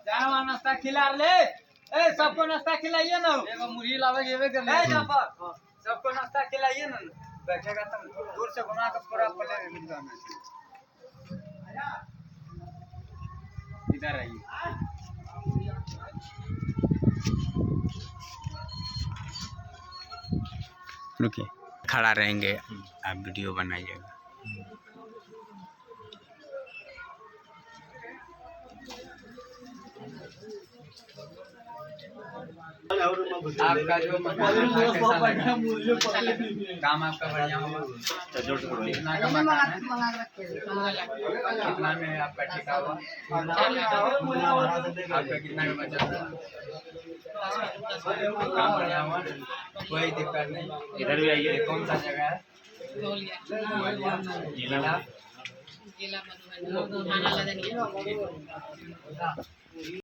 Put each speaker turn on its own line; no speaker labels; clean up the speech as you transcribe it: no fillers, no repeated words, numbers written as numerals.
जाना नाश्ता खिला ले। ए सबको नाश्ता खिलाइए ना। एगो मुरही लावे के कर ले। जाफर सबको नाश्ता खिलाइए ना। बैठेगा तुम दूर से घुमा के पूरा प्लेट मिलवाना। इधर आइए।
रुकिए, खड़ा रहेंगे, आप वीडियो बनाइएगा।
आपका जो काम आपका बढ़िया होगा। कितना में आपका टिका हुआ? आपका कितना में बचा? काम बढ़िया हुआ, कोई दिक्कत नहीं। इधर भी आइए। कौन सा जगह है? जिला
जिला मधुबनी।